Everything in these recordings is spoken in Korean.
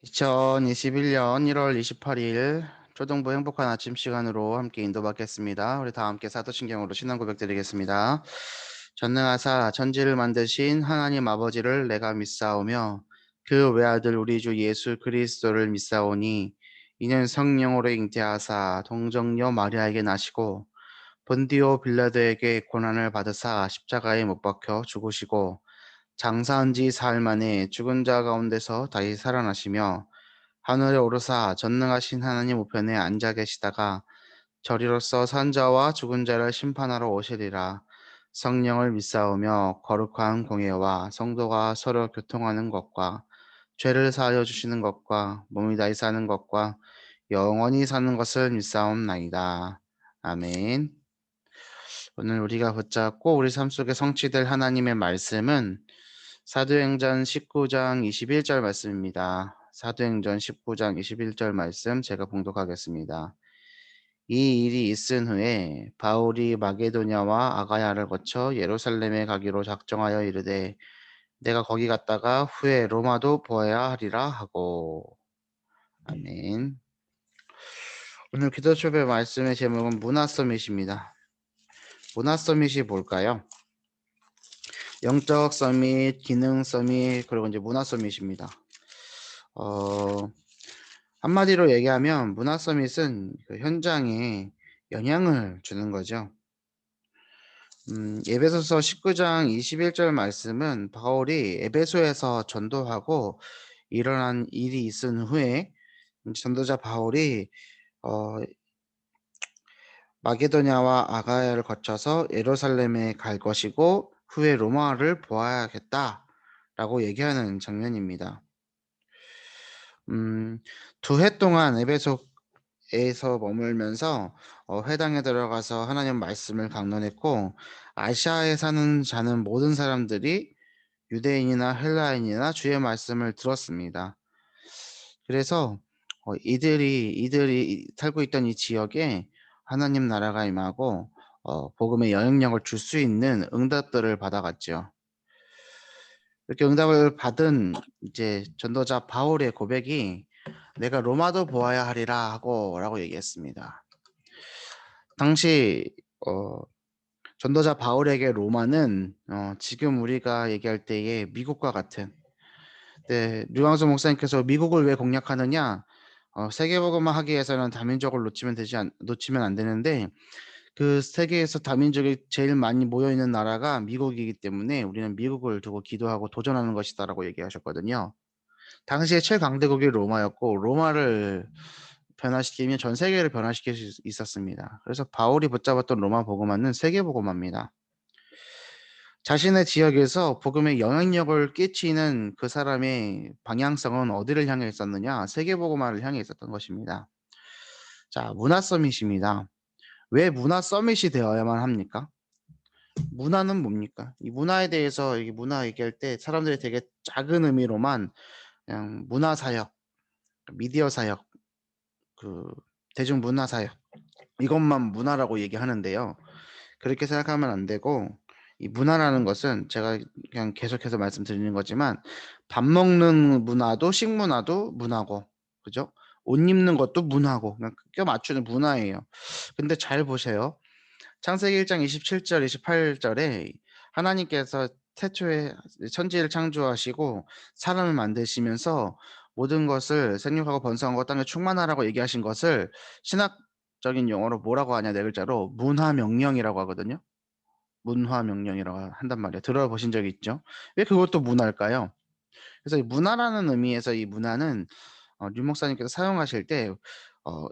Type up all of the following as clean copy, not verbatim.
2021년 1월 28일 초등부 행복한 아침 시간으로 함께 인도받겠습니다. 우리 다 함께 사도신경으로 신앙 고백드리겠습니다. 전능하사 천지를 만드신 하나님 아버지를 내가 믿사오며 그 외아들 우리 주 예수 그리스도를 믿사오니 이는 성령으로 잉태하사 동정녀 마리아에게 나시고 본디오 빌라도에게 고난을 받으사 십자가에 못 박혀 죽으시고 장사한 지 사흘 만에 죽은 자 가운데서 다시 살아나시며 하늘에 오르사 전능하신 하나님 우편에 앉아 계시다가 저리로서 산 자와 죽은 자를 심판하러 오시리라. 성령을 믿사오며 거룩한 공예와 성도가 서로 교통하는 것과 죄를 사하여 주시는 것과 몸이 다시 사는 것과 영원히 사는 것을 믿사옵나이다. 아멘. 오늘 우리가 붙잡고 우리 삶 속에 성취될 하나님의 말씀은 사도행전 19장 21절 말씀입니다. 사도행전 19장 21절 말씀 제가 봉독하겠습니다. 이 일이 있은 후에 바울이 마게도냐와 아가야를 거쳐 예루살렘에 가기로 작정하여 이르되 내가 거기 갔다가 후에 로마도 보아야 하리라 하고. 아멘. 오늘 기도 초배 말씀의 제목은 문화 서밋입니다. 문화 서밋이 뭘까요? 영적 서밋, 기능 서밋, 그리고 이제 문화 서밋입니다. 어, 한마디로 얘기하면 문화 서밋은 그 현장에 영향을 주는 거죠. 에베소서 19장 21절 말씀은 바울이 에베소에서 전도하고 일어난 일이 있은 후에 전도자 바울이 어, 마게도냐와 아가야를 거쳐서 예루살렘에 갈 것이고 후에 로마를 보아야겠다라고 얘기하는 장면입니다. 두 해 동안 에베소에서 머물면서 회당에 들어가서 하나님 말씀을 강론했고 아시아에 사는 자는 모든 사람들이 유대인이나 헬라인이나 주의 말씀을 들었습니다. 그래서 이들이 살고 있던 이 지역에 하나님 나라가 임하고 복음의 영향력을 줄 수 있는 응답들을 받아갔죠. 이렇게 응답을 받은 이제 전도자 바울의 고백이 내가 로마도 보아야 하리라 하고라고 얘기했습니다. 당시 전도자 바울에게 로마는 지금 우리가 얘기할 때의 미국과 같은, 네, 류광수 목사님께서 미국을 왜 공략하느냐? 세계복음화 하기 위해서는 다민족을 놓치면 안 되는데 그 세계에서 다민족이 제일 많이 모여 있는 나라가 미국이기 때문에 우리는 미국을 두고 기도하고 도전하는 것이다라고 얘기하셨거든요. 당시에 최강대국이 로마였고 로마를 변화시키면 전 세계를 변화시킬 수 있었습니다. 그래서 바울이 붙잡았던 로마 복음화는 세계 복음화입니다. 자신의 지역에서 복음의 영향력을 끼치는 그 사람의 방향성은 어디를 향해 있었느냐? 세계 복음화를 향해 있었던 것입니다. 자, 문화 서밋입니다. 왜 문화 서밋이 되어야만 합니까? 문화는 뭡니까? 이 문화에 대해서 이 문화 얘기할 때 사람들이 되게 작은 의미로만 그냥 문화 사역, 미디어 사역, 그 대중문화 사역 이것만 문화라고 얘기하는데요. 그렇게 생각하면 안 되고 이 문화라는 것은 제가 그냥 계속해서 말씀드리는 거지만 밥 먹는 문화도 식문화도 문화고 그죠? 옷 입는 것도 문화고 그냥 껴 맞추는 문화예요. 근데 잘 보세요. 창세기 1장 27절 28절에 하나님께서 태초에 천지를 창조하시고 사람을 만드시면서 모든 것을 생육하고 번성하고 땅에 충만하라고 얘기하신 것을 신학적인 용어로 뭐라고 하냐 네 글자로 문화명령이라고 하거든요. 문화명령이라고 한단 말이에요. 들어보신 적이 있죠? 왜 그것도 문화일까요? 그래서 이 문화라는 의미에서 이 문화는 류 목사님께서 사용하실 때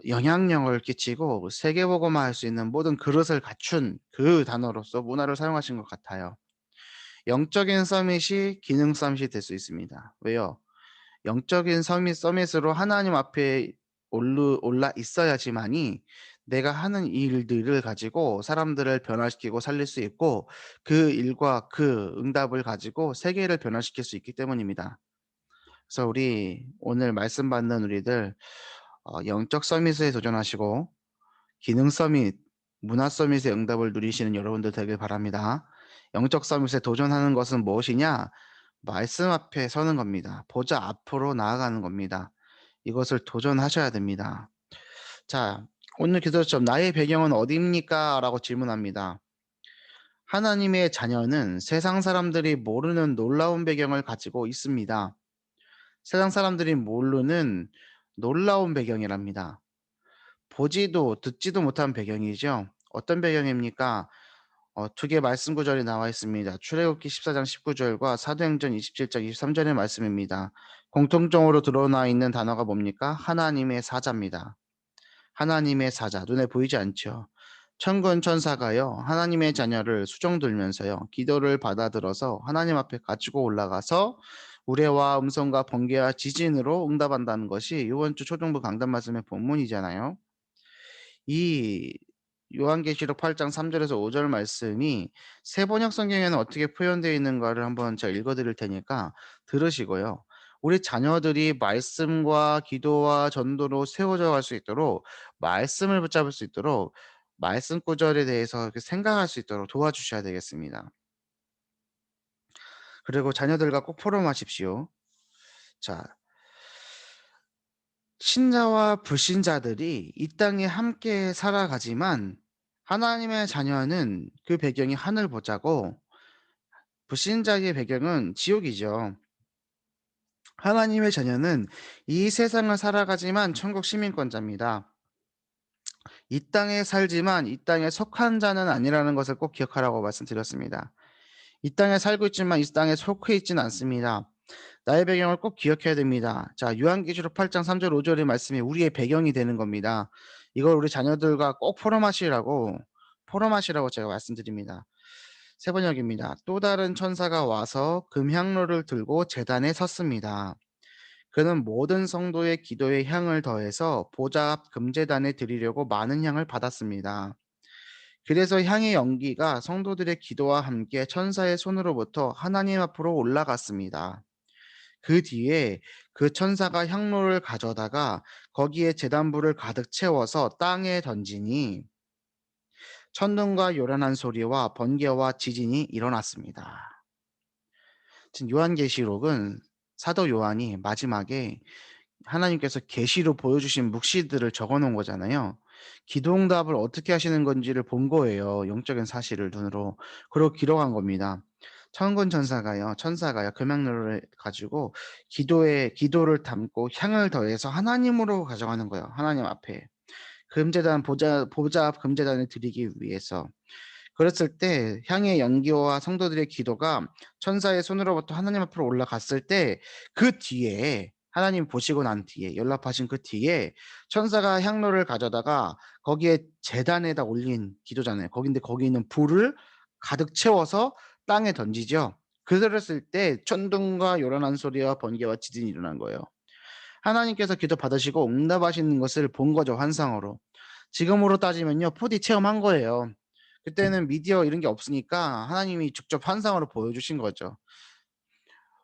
영향력을 끼치고 세계복음화할 수 있는 모든 그릇을 갖춘 그 단어로서 문화를 사용하신 것 같아요. 영적인 서밋이 기능 서밋이 될 수 있습니다. 왜요? 영적인 서밋으로 하나님 앞에 올라 있어야지만이 내가 하는 일들을 가지고 사람들을 변화시키고 살릴 수 있고 그 일과 그 응답을 가지고 세계를 변화시킬 수 있기 때문입니다. 그래서 우리 오늘 말씀 받는 우리들 영적 서밋에 도전하시고 기능 서밋, 문화 서밋의 응답을 누리시는 여러분들 되길 바랍니다. 영적 서밋에 도전하는 것은 무엇이냐? 말씀 앞에 서는 겁니다. 보좌 앞으로 나아가는 겁니다. 이것을 도전하셔야 됩니다. 자, 오늘 기도점 "나의 배경은 어디입니까?" 라고 질문합니다. 하나님의 자녀는 세상 사람들이 모르는 놀라운 배경을 가지고 있습니다. 세상 사람들이 모르는 놀라운 배경이랍니다. 보지도 듣지도 못한 배경이죠. 어떤 배경입니까? 두 개 말씀 구절이 나와 있습니다. 출애굽기 14장 19절과 사도행전 27장 23절의 말씀입니다. 공통적으로 드러나 있는 단어가 뭡니까? 하나님의 사자입니다. 하나님의 사자, 눈에 보이지 않죠. 천군 천사가요, 하나님의 자녀를 수종 들면서요, 기도를 받아들어서 하나님 앞에 가지고 올라가서 우레와 음성과 번개와 지진으로 응답한다는 것이 이번 주 초등부 강단 말씀의 본문이잖아요. 이 요한계시록 8장 3절에서 5절 말씀이 세 번역 성경에는 어떻게 표현되어 있는가를 한번 제가 읽어 드릴 테니까 들으시고요. 우리 자녀들이 말씀과 기도와 전도로 세워져 갈 수 있도록 말씀을 붙잡을 수 있도록 말씀 구절에 대해서 이렇게 생각할 수 있도록 도와주셔야 되겠습니다. 그리고 자녀들과 꼭 포럼하십시오. 자, 신자와 불신자들이 이 땅에 함께 살아가지만 하나님의 자녀는 그 배경이 하늘 보자고 불신자의 배경은 지옥이죠. 하나님의 자녀는 이 세상을 살아가지만 천국 시민권자입니다. 이 땅에 살지만 이 땅에 속한 자는 아니라는 것을 꼭 기억하라고 말씀드렸습니다. 이 땅에 살고 있지만 이 땅에 속해 있지는 않습니다. 나의 배경을 꼭 기억해야 됩니다. 자, 요한계시록 8장 3절 5절의 말씀이 우리의 배경이 되는 겁니다. 이걸 우리 자녀들과 꼭 포럼하시라고 제가 말씀드립니다. 세 번역입니다. 또 다른 천사가 와서 금향로를 들고 제단에 섰습니다. 그는 모든 성도의 기도에 향을 더해서 보좌 앞 금제단에 드리려고 많은 향을 받았습니다. 그래서 향의 연기가 성도들의 기도와 함께 천사의 손으로부터 하나님 앞으로 올라갔습니다. 그 뒤에 그 천사가 향로를 가져다가 거기에 제단불을 가득 채워서 땅에 던지니 천둥과 요란한 소리와 번개와 지진이 일어났습니다. 지금 요한계시록은 사도 요한이 마지막에 하나님께서 계시로 보여주신 묵시들을 적어 놓은 거잖아요. 기도응답을 어떻게 하시는 건지를 본 거예요. 영적인 사실을 눈으로. 그리고 기록한 겁니다. 천군 천사가요, 금향로를 가지고 기도를 담고 향을 더해서 하나님으로 가져가는 거예요. 하나님 앞에. 금제단 보좌 앞 금제단을 드리기 위해서. 그랬을 때 향의 연기와 성도들의 기도가 천사의 손으로부터 하나님 앞으로 올라갔을 때 그 뒤에 하나님 보시고 난 뒤에 연락하신 그 뒤에 천사가 향로를 가져다가 거기에 제단에다 올린 기도잖아요. 거긴데 거기 있는 불을 가득 채워서 땅에 던지죠. 그랬을 때 천둥과 요란한 소리와 번개와 지진이 일어난 거예요. 하나님께서 기도 받으시고 응답하시는 것을 본 거죠, 환상으로. 지금으로 따지면요, 4D 체험한 거예요. 그때는 미디어 이런 게 없으니까 하나님이 직접 환상으로 보여주신 거죠.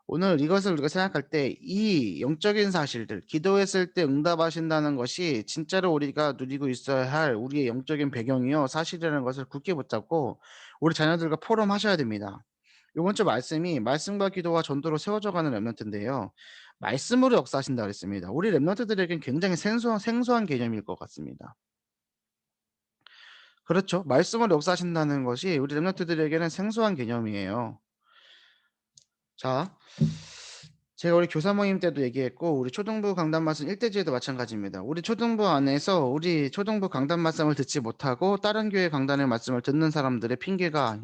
오늘 이것을 우리가 생각할 때 이 영적인 사실들, 기도했을 때 응답하신다는 것이 진짜로 우리가 누리고 있어야 할 우리의 영적인 배경이요, 사실이라는 것을 굳게 붙잡고 우리 자녀들과 포럼하셔야 됩니다. 요번 주 말씀이 말씀과 기도와 전도로 세워져 가는 렘넌트인데요. 말씀으로 역사하신다 그랬습니다. 우리 렘넌트들에겐 굉장히 생소한 개념일 것 같습니다. 그렇죠. 말씀으로 역사하신다는 것이 우리 렘넌트들에게는 생소한 개념이에요. 자, 제가 우리 교사 모임 때도 얘기했고 우리 초등부 강단 말씀 1대지에도 마찬가지입니다. 우리 초등부 안에서 우리 초등부 강단 말씀을 듣지 못하고 다른 교회 강단의 말씀을 듣는 사람들의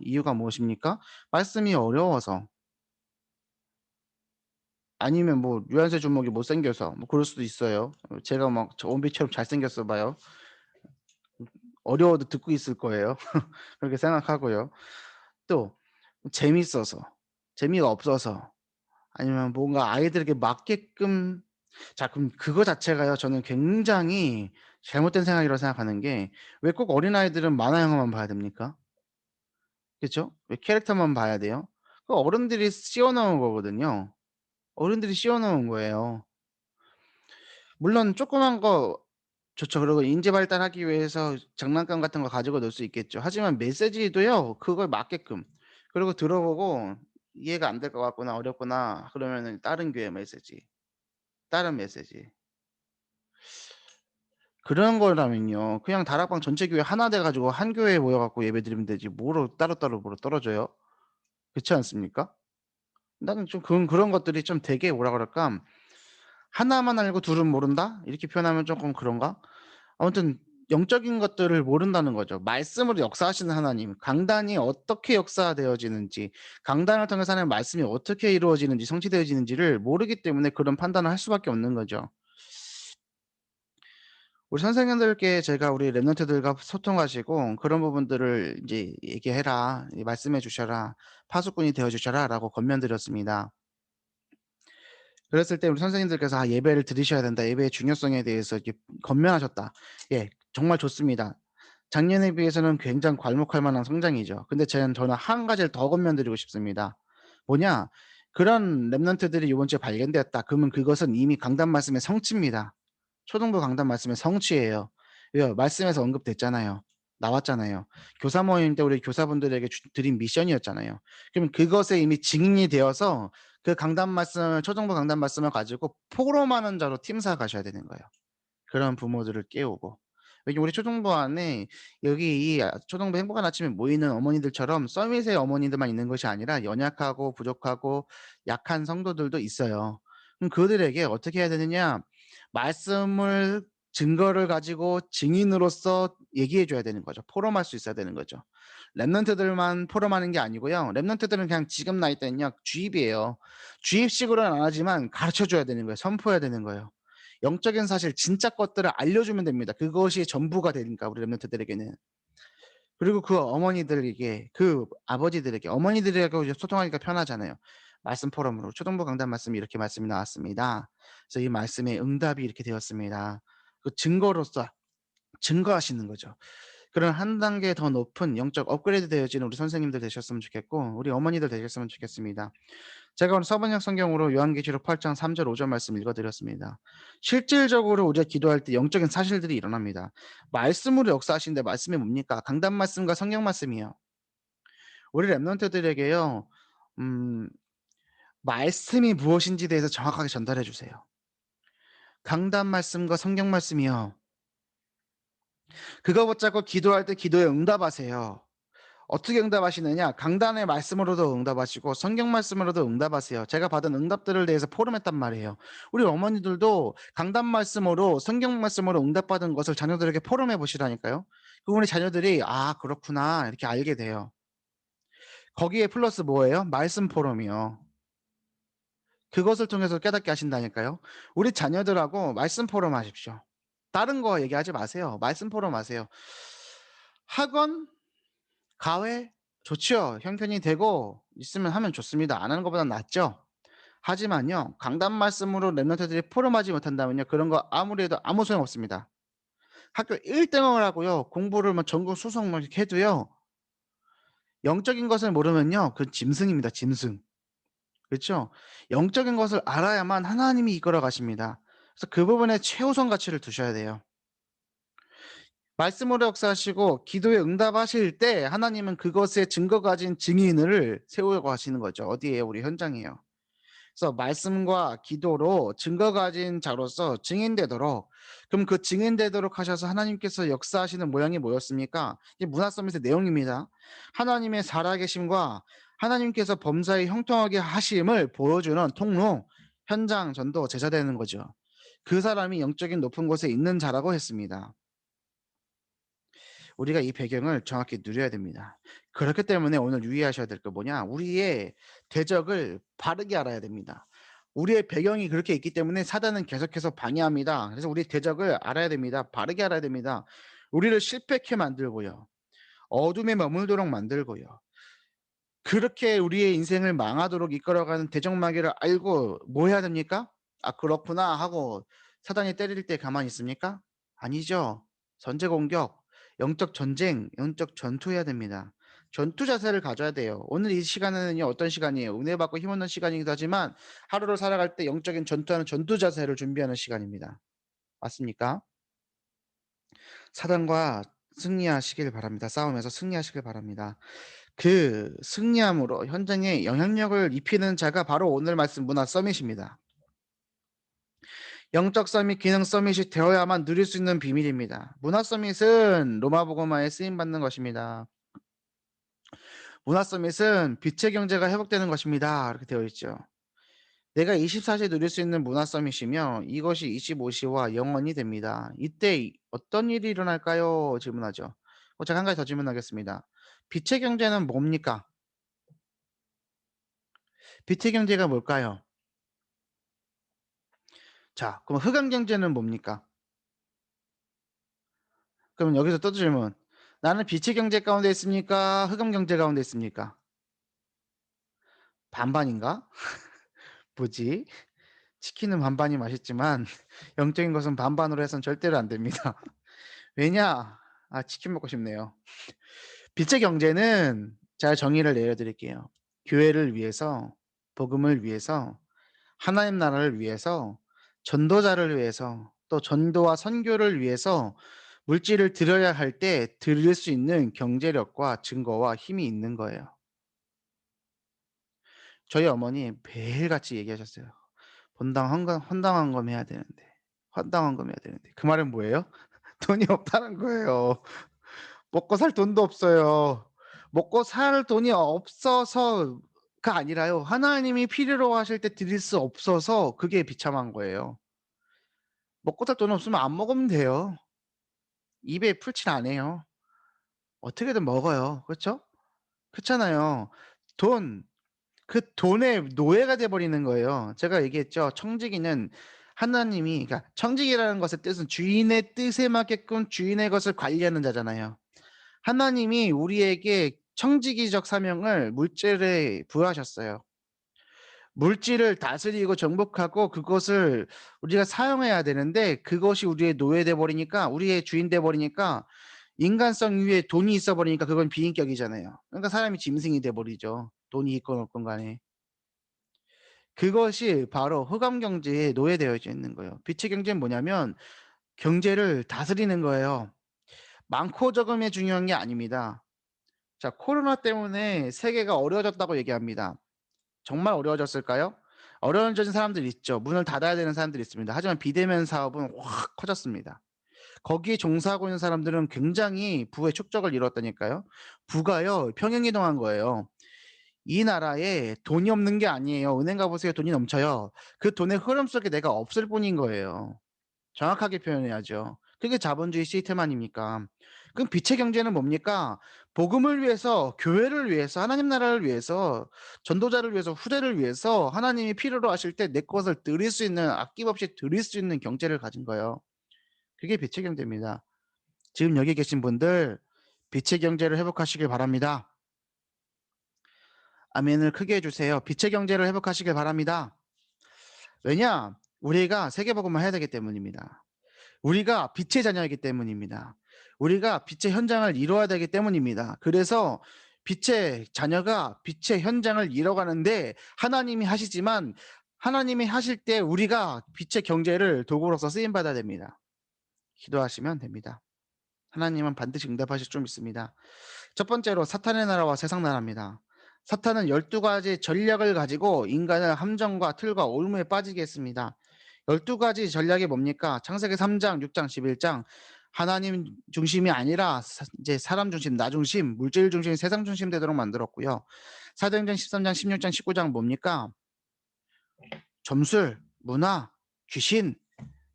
이유가 무엇입니까? 말씀이 어려워서. 아니면 뭐 유한세 주목이 못생겨서 뭐 그럴 수도 있어요. 제가 막 원빈처럼 잘생겼어 봐요. 어려워도 듣고 있을 거예요. 그렇게 생각하고요. 또 재밌어서, 재미가 없어서, 아니면 뭔가 아이들에게 맞게끔. 자, 그럼 그거 자체가요, 저는 굉장히 잘못된 생각이라고 생각하는 게 왜 꼭 어린아이들은 만화 영화만 봐야 됩니까? 그쵸? 왜 캐릭터만 봐야 돼요? 그 어른들이 씌워 넣은 거거든요. 어른들이 씌워 넣은 거예요. 물론 조그만 거 좋죠. 그리고 인지 발달하기 위해서 장난감 같은 거 가지고 놀 수 있겠죠. 하지만 메시지도요, 그거에 맞게끔. 그리고 들어보고 '이해가 안 될 것 같구나. 어렵구나.' 그러면은 다른 교회 메시지, 다른 메시지. 그런 거라면요. 그냥 다락방 전체 교회 하나 돼 가지고 한 교회에 모여 갖고 예배드리면 되지 뭐로 따로따로 뭐로 떨어져요? 그렇지 않습니까? 나는 좀 그런 것들이 좀 되게 뭐라 그럴까? '하나만 알고 둘은 모른다?' 이렇게 표현하면 쪼끔 그런가? 아무튼 영적인 것들을 모른다는 거죠. 말씀으로 역사하시는 하나님, 강단이 어떻게 역사되어지는지, 강단을 통해서 하나님의 말씀이 어떻게 이루어지는지 성취되어지는지를 모르기 때문에 그런 판단을 할 수밖에 없는 거죠. 우리 선생님들께 제가 우리 랩런트들과 소통하시고 그런 부분들을 인제 "얘기해라. 이 말씀해 주셔라. 파수꾼이 되어 주셔라."라고 권면드렸습니다. 그랬을 때 우리 선생님들께서 "아 예배를 드리셔야 된다. 예배의 중요성에 대해서 이렇게 권면하셨다." 예. 정말 좋습니다. 작년에 비해서는 굉장히 괄목할 만한 성장이죠. 근데 저는 한 가지를 더 권면드리고 싶습니다. 뭐냐? 그런 랩런트들이 요번 주에 발견되었다. 그러면 그것은 이미 강단 말씀의 성취입니다. 초등부 강단 말씀의 성취예요. 왜요? 말씀에서 언급됐잖아요. 나왔잖아요. 교사 모임 때 우리 교사분들에게 드린 미션이었잖아요. 그럼 그것에 이미 증인이 되어서 그 강단 말씀을 초등부 강단 말씀을 가지고 포럼하는 자로 팀사 가셔야 되는 거예요. 그런 부모들을 깨우고. 여기 우리 초등부 안에 여기 이 초등부 행복한 아침에 모이는 어머니들처럼 서밋의 어머니들만 있는 것이 아니라 연약하고 부족하고 약한 성도들도 있어요. 그럼 그들에게 어떻게 해야 되느냐? 말씀을 증거를 가지고 증인으로서 얘기해 줘야 되는 거죠. 포럼할 수 있어야 되는 거죠. 랩런트들만 포럼하는 게 아니고요. 랩런트들은 그냥 지금 나이 때는요 주입이에요. 주입식으로는 안 하지만 가르쳐 줘야 되는 거예요. 선포해야 되는 거예요. 영적인 사실 진짜 것들을 알려주면 됩니다. 그것이 전부가 되니까 우리 랩런트들에게는. 그리고 그 어머니들에게 그 아버지들에게 어머니들하고 이제 소통하기가 편하잖아요. 말씀 포럼으로 초등부 강단 말씀이 이렇게 말씀이 나왔습니다. 그래서 이 말씀에 응답이 이렇게 되었습니다. 그 증거로서 증거하시는 거죠. 그런 한 단계 더 높은 영적 업그레이드 되어지는 우리 선생님들 되셨으면 좋겠고 우리 어머니들 되셨으면 좋겠습니다. 제가 오늘 서번역 성경으로 요한계시록 8장 3절 5절 말씀 읽어 드렸습니다. 실질적으로 우리가 기도할 때 영적인 사실들이 일어납니다. 말씀으로 역사하시는데 말씀이 뭡니까? 강단 말씀과 성경 말씀이요. 우리 랩런트들에게요. 음 말씀이 무엇인지에 대해서 정확하게 전달해 주세요. 강단 말씀과 성경 말씀이요. 그거 붙잡고 기도할 때 기도에 응답하세요. 어떻게 응답하시느냐? 강단의 말씀으로도 응답하시고 성경 말씀으로도 응답하세요. 제가 받은 응답들을 대해서 포럼했단 말이에요. 우리 어머니들도 강단 말씀으로 성경 말씀으로 응답받은 것을 자녀들에게 포럼해 보시라니까요. 그럼 우리 자녀들이 '아 그렇구나.' 이렇게 알게 돼요. 거기에 플러스 뭐예요? 말씀 포럼이요. 그것을 통해서 깨닫게 하신다니까요. 우리 자녀들하고 말씀 포럼 하십시오. 다른 거 얘기하지 마세요. 말씀 포럼 하세요. 학원 가회 좋지요. 형편이 되고 있으면 하면 좋습니다. 안 하는 것보단 낫죠. 하지만요. 강단 말씀으로 랩런트들이 포럼하지 못한다면요. 그런 거 아무리 해도 아무 소용없습니다. 학교 1 등을 하고요. 공부를 뭐 전국 수석 뭐 이렇게 해도요. 영적인 것을 모르면요. 그건 짐승입니다, 짐승. 그렇죠? 영적인 것을 알아야만 하나님이 이끌어 가십니다. 그래서 그 부분에 최우선 가치를 두셔야 돼요. 말씀으로 역사하시고 기도에 응답하실 때 하나님은 그것에 증거 가진 증인을 세우고 가시는 거죠. 어디에요? 우리 현장이에요. 그래서 말씀과 기도로 증거 가진 자로서 증인되도록 그럼 그 증인되도록 하셔서 하나님께서 역사하시는 모양이 뭐였습니까? 이게 문화 서밋의 내용입니다. 하나님의 살아계심과 하나님께서 범사에 형통하게 하심을 보여주는 통로, 현장 전도 제자되는 거죠. 그 사람이 영적인 높은 곳에 있는 자라고 했습니다. 우리가 이 배경을 정확히 누려야 됩니다. 그렇기 때문에 오늘 유의하셔야 될 게 뭐냐? 우리의 대적을 바르게 알아야 됩니다. 우리의 배경이 그렇게 있기 때문에 사단은 계속해서 방해합니다. 그래서 우리 대적을 알아야 됩니다. 바르게 알아야 됩니다. 우리를 실패케 만들고요. 어둠에 머물도록 만들고요. 그렇게 우리의 인생을 망하도록 이끌어가는 대적마귀를 알고 뭐 해야 됩니까? '아 그렇구나.' 하고 사단이 때릴 때 가만히 있습니까? 아니죠. 선제 공격, 영적 전쟁, 영적 전투해야 됩니다. 전투 자세를 가져야 돼요. 오늘 이 시간에는요 어떤 시간이에요? 은혜 받고 힘 얻는 시간이기도 하지만 하루를 살아갈 때 영적인 전투하는 전투 자세를 준비하는 시간입니다. 맞습니까? 사단과 승리하시길 바랍니다. 싸움에서 승리하시길 바랍니다. 그 승리함으로 현장에 영향력을 입히는 자가 바로 오늘 말씀 문화 서밋입니다. 영적 서밋, 기능 서밋이 되어야만 누릴 수 있는 비밀입니다. 문화 서밋은 로마 복음화에 쓰임 받는 것입니다. 문화 서밋은 빛의 경제가 회복되는 것입니다. 이렇게 되어 있죠. 내가 24시 누릴 수 있는 문화 서밋이며 이것이 25시와 영원히 됩니다. 이때 어떤 일이 일어날까요? 질문하죠. 제가 한 가지 더 질문하겠습니다. 빛의 경제는 뭡니까? 빛의 경제가 뭘까요? 자, 그럼 흑암 경제는 뭡니까? 그럼 여기서 또 질문. 나는 빛의 경제 가운데 있습니까? 흑암 경제 가운데 있습니까? 반반인가? 뭐지? 치킨은 반반이 맛있지만 영적인 것은 반반으로 해서는 절대로 안 됩니다. 왜냐? 아, 치킨 먹고 싶네요. 빛의 경제는 잘 정의를 내려드릴게요. 교회를 위해서, 복음을 위해서, 하나님 나라를 위해서, 전도자를 위해서, 또 전도와 선교를 위해서 물질을 들여야 할 때 드릴 수 있는 경제력과 증거와 힘이 있는 거예요. 저희 어머니 매일같이 얘기하셨어요. 본당 헌당헌금 해야 되는데, 헌당헌금 해야 되는데. 그 말은 뭐예요? 돈이 없다는 거예요. 먹고 살 돈도 없어요. 먹고 살 돈이 없어서가 아니라요. 하나님이 필요로 하실 때 드릴 수 없어서 그게 비참한 거예요. 먹고 살 돈 없으면 안 먹으면 돼요. 입에 풀칠 안 해요. 어떻게든 먹어요. 그렇죠? 그렇잖아요. 돈, 그 돈의 노예가 돼 버리는 거예요. 제가 얘기했죠. 청지기는 하나님이, 그러니까 청지기라는 것의 뜻은 주인의 뜻에 맞게끔 주인의 것을 관리하는 자잖아요. 하나님이 우리에게 청지기적 사명을 물질에 부여하셨어요. 물질을 다스리고 정복하고 그것을 우리가 사용해야 되는데 그것이 우리의 노예돼 버리니까, 우리의 주인 돼 버리니까, 인간성 위에 돈이 있어 버리니까 그건 비인격이잖아요. 그러니까 사람이 짐승이 돼 버리죠. 돈이 있건 없건 간에. 그것이 바로 흑암 경제에 노예되어져 있는 거예요. 빛의 경제는 뭐냐면 경제를 다스리는 거예요. 많고 적음이 중요한 게 아닙니다. 자, 코로나 때문에 세계가 어려워졌다고 얘기합니다. 정말 어려워졌을까요? 어려워진 사람들 있죠. 문을 닫아야 되는 사람들이 있습니다. 하지만 비대면 사업은 확 커졌습니다. 거기에 종사하고 있는 사람들은 굉장히 부의 축적을 이뤘다니까요. 부가요, 평행이동한 거예요. 이 나라에 돈이 없는 게 아니에요. 은행 가보세요. 돈이 넘쳐요. 그 돈의 흐름 속에 내가 없을 뿐인 거예요. 정확하게 표현해야죠. 그게 자본주의 시스템 아닙니까? 그럼 빛의 경제는 뭡니까? 복음을 위해서, 교회를 위해서, 하나님 나라를 위해서, 전도자를 위해서, 후대를 위해서 하나님이 필요로 하실 때 내 것을 드릴 수 있는, 아낌없이 드릴 수 있는 경제를 가진 거예요. 그게 빛의 경제입니다. 지금 여기 계신 분들 빛의 경제를 회복하시길 바랍니다. 아멘을 크게 해주세요. 빛의 경제를 회복하시길 바랍니다. 왜냐? 우리가 세계복음을 해야 되기 때문입니다. 우리가 빛의 자녀이기 때문입니다. 우리가 빛의 현장을 이루어야 되기 때문입니다. 그래서 빛의 자녀가 빛의 현장을 이뤄가는데 하나님이 하시지만, 하나님이 하실 때 우리가 빛의 경제를 도구로서 쓰임 받아야 됩니다. 기도하시면 됩니다. 하나님은 반드시 응답하실 줄 믿습니다. 첫 번째로 사탄의 나라와 세상 나라입니다. 사탄은 12가지 전략을 가지고 인간을 함정과 틀과 올무에 빠지게 했습니다. 12가지 전략이 뭡니까? 창세기 3장, 6장, 11장. 하나님 중심이 아니라 이제 사람 중심, 나 중심, 물질 중심, 세상 중심 되도록 만들었고요. 사도행전 13장, 16장, 19장 뭡니까? 점술, 문화, 귀신,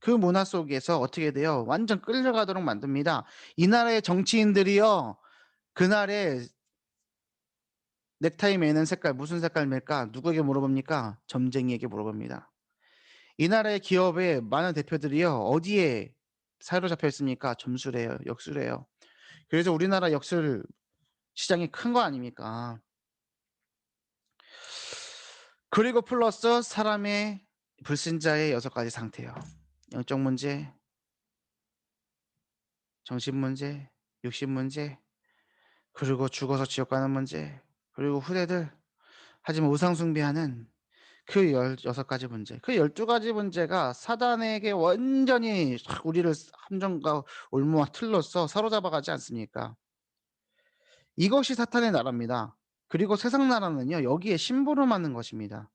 그 문화 속에서 어떻게 돼요? 완전 끌려가도록 만듭니다. 이 나라의 정치인들이요, 그날에 넥타이 매는 색깔 무슨 색깔일까? 누구에게 물어봅니까? 점쟁이에게 물어봅니다. 이 나라의 기업의 많은 대표들이요, 어디에 사로잡혀 있습니까? 점술이에요, 역술이에요. 그래서 우리나라 역술 시장이 큰 거 아닙니까? 그리고 플러스 사람의, 불신자의 6가지 상태요. 영적 문제, 정신 문제, 육신 문제, 그리고 죽어서 지옥 가는 문제, 그리고 후대들, 하지만 우상 숭배하는 그 16가지 문제, 그 12가지 문제가 사단에게 완전히 우리를 함정과 올무와 틀로써 사로잡아가지 않습니까? 이것이 사탄의 나라입니다. 그리고 세상 나라는요, 여기에 심부름하는 것입니다.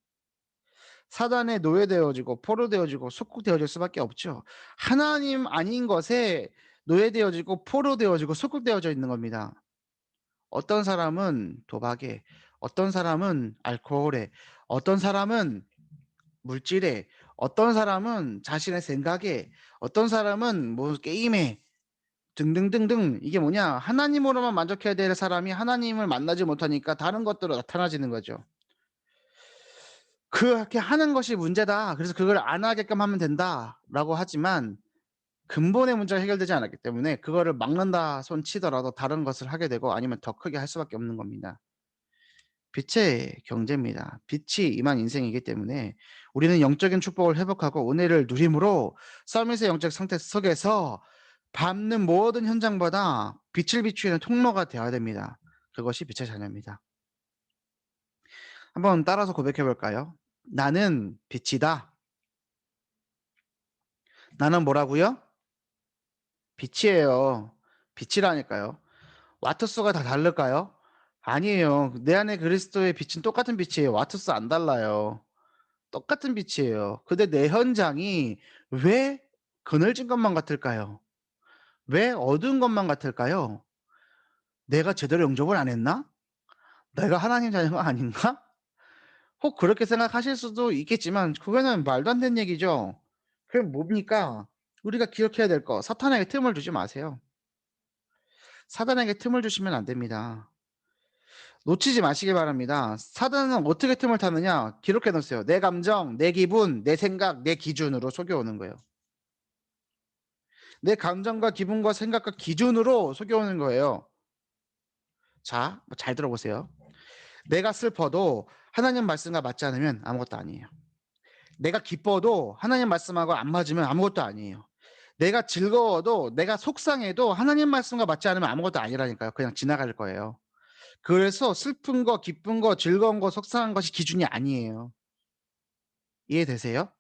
사단에 노예되어지고 포로되어지고 속국되어질 수밖에 없죠. 하나님 아닌 것에 노예되어지고 포로되어지고 속국되어져 있는 겁니다. 어떤 사람은 도박에, 어떤 사람은 알코올에, 어떤 사람은 물질에, 어떤 사람은 자신의 생각에, 어떤 사람은 뭐 게임에 등등등등. 이게 뭐냐? 하나님으로만 만족해야 될 사람이 하나님을 만나지 못하니까 다른 것들로 나타나지는 거죠. 그렇게 하는 것이 문제다. 그래서 그걸 안 하게끔 하면 된다라고 하지만 근본의 문제가 해결되지 않았기 때문에 그거를 막는다 손 치더라도 다른 것을 하게 되고 아니면 더 크게 할 수밖에 없는 겁니다. 빛의 경제입니다. 빛이 임한 인생이기 때문에 우리는 영적인 축복을 회복하고 은혜를 누림으로 서밋의 영적 상태 속에서 밟는 모든 현장보다 빛을 비추는 통로가 되어야 됩니다. 그것이 빛의 자녀입니다. 한번 따라서 고백해 볼까요? 나는 빛이다. 나는 뭐라고요? 빛이에요. 빛이라니까요. 와트수가 다 다를까요? 아니에요. 내 안에 그리스도의 빛은 똑같은 빛이에요. 와트수 안 달라요. 똑같은 빛이에요. 근데 내 현장이 왜 그늘진 것만 같을까요? 왜 어두운 것만 같을까요? 내가 제대로 영접을 안 했나? 내가 하나님 자녀가 아닌가? 혹 그렇게 생각하실 수도 있겠지만 그거는 말도 안 되는 얘기죠. 그럼 뭡니까? 우리가 기억해야 될 거, 사탄에게 틈을 주지 마세요. 사단에게 틈을 주시면 안 됩니다. 놓치지 마시기 바랍니다. 사단은 어떻게 틈을 타느냐? 기록해 놓으세요. 내 감정, 내 기분, 내 생각, 내 기준으로 속여오는 거예요. 내 감정과 기분과 생각과 기준으로 속여오는 거예요. 자, 잘 들어보세요. 내가 슬퍼도 하나님 말씀과 맞지 않으면 아무것도 아니에요. 내가 기뻐도 하나님 말씀하고 안 맞으면 아무것도 아니에요. 내가 즐거워도 내가 속상해도 하나님 말씀과 맞지 않으면 아무것도 아니라니까요. 그냥 지나갈 거예요. 그래서 슬픈 거, 기쁜 거, 즐거운 거, 속상한 것이 기준이 아니에요. 이해되세요?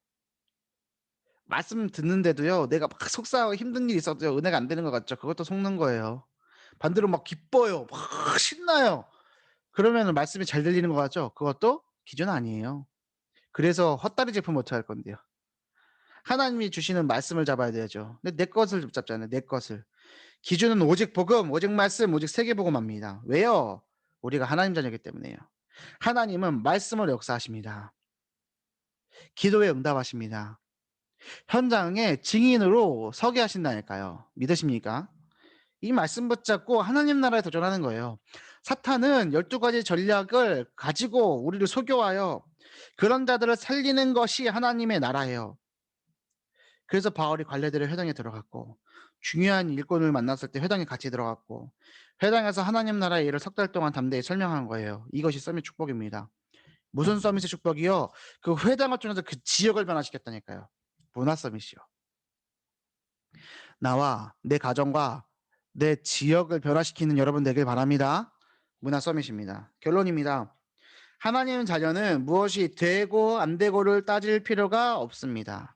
말씀 듣는데도요, 내가 막 속상하고 힘든 일이 있어도 은혜가 안 되는 것 같죠? 그것도 속는 거예요. 반대로 막 기뻐요. 막 신나요. 그러면은 말씀이 잘 들리는 것 같죠? 그것도 기준 아니에요. 그래서 헛다리 짚으면 어떡할 건데요. 하나님이 주시는 말씀을 잡아야 되죠. 근데 내 것을 붙잡잖아요. 내 것을. 기준은 오직 복음, 오직 말씀, 오직 세계복음합니다. 왜요? 우리가 하나님 자녀이기 때문에요. 하나님은 말씀으로 역사하십니다. 기도에 응답하십니다. 현장에 증인으로 서게 하신다니까요. 믿으십니까? 이 말씀 붙잡고 하나님 나라에 도전하는 거예요. 사탄은 12가지 전략을 가지고 우리를 속여와요. 그런 자들을 살리는 것이 하나님의 나라예요. 그래서 바울이 관례대로 회당에 들어갔고 중요한 일꾼을 만났을 때 회당에 같이 들어갔고 회당에서 하나님 나라의 일을 석 달 동안 담대히 설명한 거예요. 이것이 서밋 축복입니다. 무슨 서밋의 축복이요? 그 회당을 통해서 그 지역을 변화시켰다니까요. 문화 서밋이요. 나와 내 가정과 내 지역을 변화시키는 여러분 되길 바랍니다. 문화 서밋입니다. 결론입니다. 하나님 자녀는 무엇이 되고 안 되고를 따질 필요가 없습니다.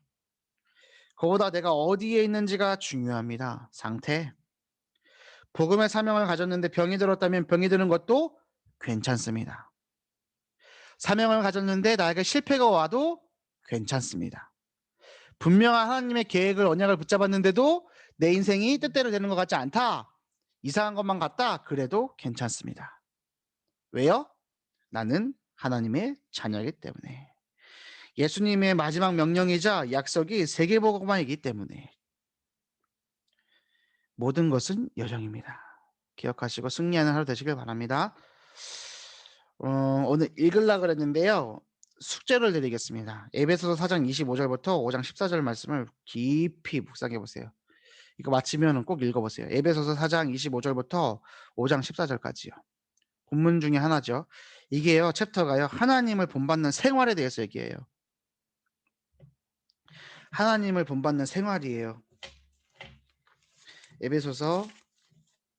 그보다 내가 어디에 있는지가 중요합니다. 상태. 복음의 사명을 가졌는데 병이 들었다면 병이 드는 것도 괜찮습니다. 사명을 가졌는데 나에게 실패가 와도 괜찮습니다. 분명한 하나님의 계획을 언약을 붙잡았는데도 내 인생이 뜻대로 되는 것 같지 않다. 이상한 것만 같다. 그래도 괜찮습니다. 왜요? 나는 하나님의 자녀이기 때문에. 예수님의 마지막 명령이자 약속이 세계복음화이기 때문에 모든 것은 여정입니다. 기억하시고 승리하는 하루 되시길 바랍니다. 오늘 읽으려고 그랬는데요. 숙제를 드리겠습니다. 에베소서 4장 25절부터 5장 14절 말씀을 깊이 묵상해 보세요. 이거 마치면 꼭 읽어보세요. 에베소서 4장 25절부터 5장 14절까지요. 본문 중에 하나죠. 이게요, 챕터가요, 하나님을 본받는 생활에 대해서 얘기해요. 하나님을 본받는 생활이에요. 에베소서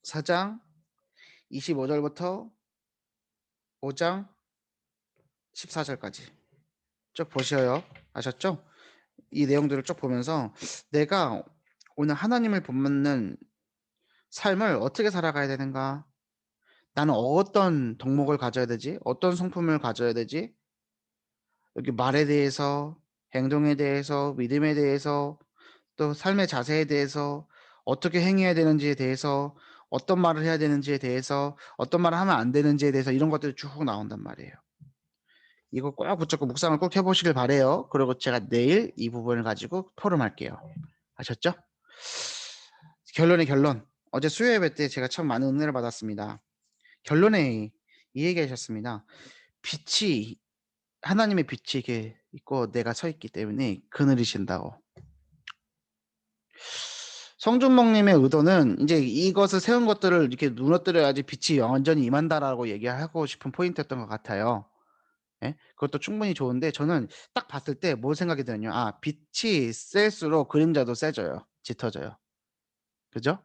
4장 25절부터 5장 14절까지 쭉 보셔요. 아셨죠? 이 내용들을 쭉 보면서 내가 오늘 하나님을 본받는 삶을 어떻게 살아가야 되는가? 나는 어떤 덕목을 가져야 되지? 어떤 성품을 가져야 되지? 여기 말에 대해서, 행동에 대해서, 믿음에 대해서, 또 삶의 자세에 대해서, 어떻게 행해야 되는지에 대해서, 어떤 말을 해야 되는지에 대해서, 어떤 말을 하면 안 되는지에 대해서 이런 것들이 쭉 나온단 말이에요. 이거 꼭 붙잡고 묵상을 꼭 해 보시길 바라요. 그리고 제가 내일 이 부분을 가지고 토론할게요. 아셨죠? 결론의 결론. 어제 수요 예배 때 제가 참 많은 은혜를 받았습니다. 결론에 이 얘기하셨습니다. 빛이 하나님의 빛이 이렇게 있고 내가 서 있기 때문에 그늘이 진다고. 성준목님의 의도는 이제 이것을 세운 것들을 이렇게 무너뜨려야지 빛이 완전히 임한다라고 얘기하고 싶은 포인트였던 것 같아요. 예? 그것도 충분히 좋은데 저는 딱 봤을 때 뭘 생각이 드냐면 아 빛이 셀수록 그림자도 세져요. 짙어져요. 그죠?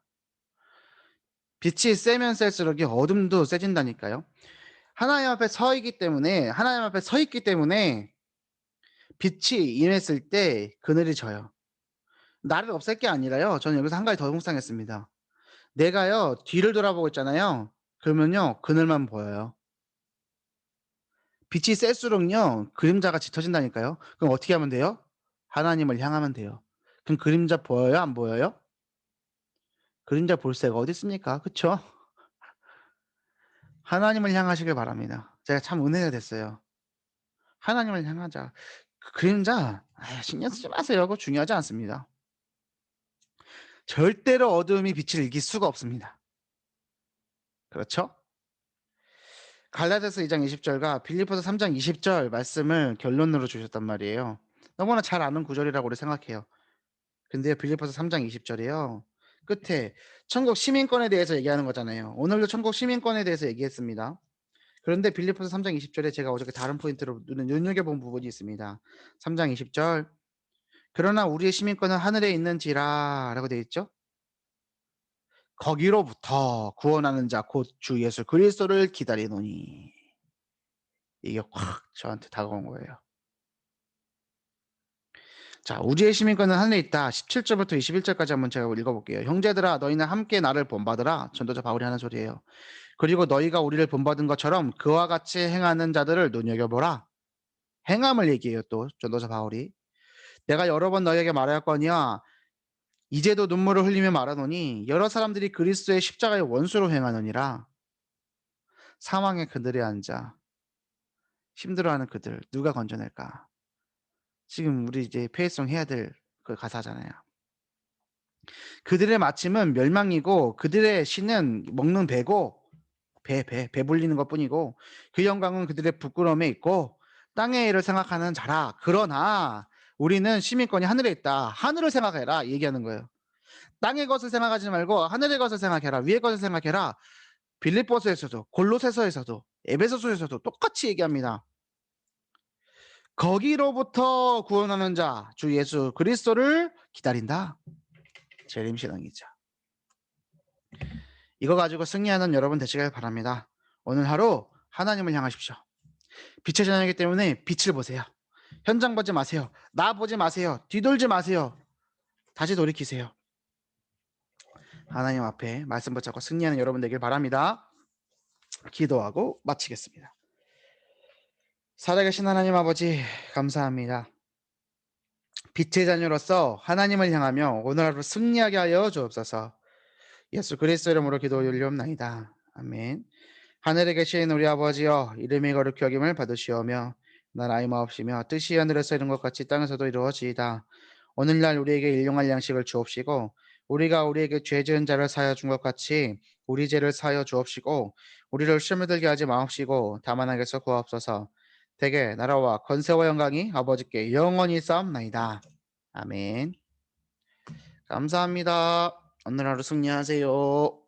빛이 세면 셀수록 이 어둠도 세진다니까요. 하나님 앞에 서 있기 때문에 하나님 앞에 서 있기 때문에 빛이 임했을 때 그늘이 져요. 나를 없앨 게 아니라요. 저는 여기서 한 가지 더 묵상했습니다. 내가요 뒤를 돌아보고 있잖아요. 그러면요 그늘만 보여요. 빛이 셀수록요 그림자가 짙어진다니까요. 그럼 어떻게 하면 돼요? 하나님을 향하면 돼요. 그럼 그림자 보여요? 안 보여요? 그림자 볼 새가 어디 있습니까? 그쵸? 하나님을 향하시길 바랍니다. 제가 참 은혜가 됐어요. 하나님을 향하자. 그 그림자 신경 쓰지 마세요. 그거 중요하지 않습니다. 절대로 어둠이 빛을 이길 수가 없습니다. 그렇죠? 갈라디아서 2장 20절과 빌립보서 3장 20절 말씀을 결론으로 주셨단 말이에요. 너무나 잘 아는 구절이라고 우리 생각해요. 근데요 빌립보서 3장 20절이요. 끝에 천국 시민권에 대해서 얘기하는 거잖아요. 오늘도 천국 시민권에 대해서 얘기했습니다. 그런데 빌립보서 3장 20절에 제가 어저께 다른 포인트로 눈여겨본 부분이 있습니다. 3장 20절 그러나 우리의 시민권은 하늘에 있는지라라고 되어 있죠. 거기로부터 구원하는 자 곧 주 예수 그리스도를 기다리노니 이게 확 저한테 다가온 거예요. 자, 우리의 시민권은 하늘에 있다. 17절부터 21절까지 한번 제가 읽어볼게요. 형제들아 너희는 함께 나를 본받으라. 전도자 바울이 하는 소리예요. 그리고 너희가 우리를 본받은 것처럼 그와 같이 행하는 자들을 눈여겨보라. 행함을 얘기해요 또 전도자 바울이. 내가 여러 번 너희에게 말하였거니와 이제도 눈물을 흘리며 말하노니 여러 사람들이 그리스도의 십자가의 원수로 행하느니라. 사망의 그늘에 앉아 힘들어하는 그들 누가 건져낼까? 지금 우리 이제 페이송 해야 될 그 가사잖아요. 그들의 마침은 멸망이고 그들의 신은 먹는 배고 배불리는 것뿐이고 그 영광은 그들의 부끄러움에 있고 땅의 일을 생각하는 자라. 그러나 우리는 시민권이 하늘에 있다. 하늘을 생각해라 얘기하는 거예요. 땅의 것을 생각하지 말고 하늘의 것을 생각해라. 위의 것을 생각해라. 빌립보서에서도 골로새서에서도 에베소서에서도 똑같이 얘기합니다. 거기로부터 구원하는 자 주 예수 그리스도를 기다린다. 재림신앙이죠. 이거 가지고 승리하는 여러분 되시길 바랍니다. 오늘 하루 하나님을 향하십시오. 빛의 자녀이기 때문에 빛을 보세요. 현장 보지 마세요. 나 보지 마세요. 뒤돌지 마세요. 다시 돌이키세요. 하나님 앞에 말씀 붙잡고 승리하는 여러분 되길 바랍니다. 기도하고 마치겠습니다. 살아계신 하나님 아버지 감사합니다. 빛의 자녀로서 하나님을 향하며 오늘 하루 승리하게 하여 주옵소서. 예수 그리스도 이름으로 기도 올리옵나이다. 아멘. 하늘에 계신 우리 아버지여 이름이 거룩히 여김을 받으시오며 나라의 마옵시며 뜻이 하늘에서 이룬 것 같이 땅에서도 이루어지이다. 오늘날 우리에게 일용할 양식을 주옵시고 우리가 우리에게 죄 지은 자를 사하여 준 것 같이 우리 죄를 사하여 주옵시고 우리를 시험에 들게 하지 마옵시고 다만 악에서 구하옵소서. 대개 나라와 권세와 영광이 아버지께 영원히 싸움나이다. 아멘. 감사합니다. 오늘 하루 승리하세요.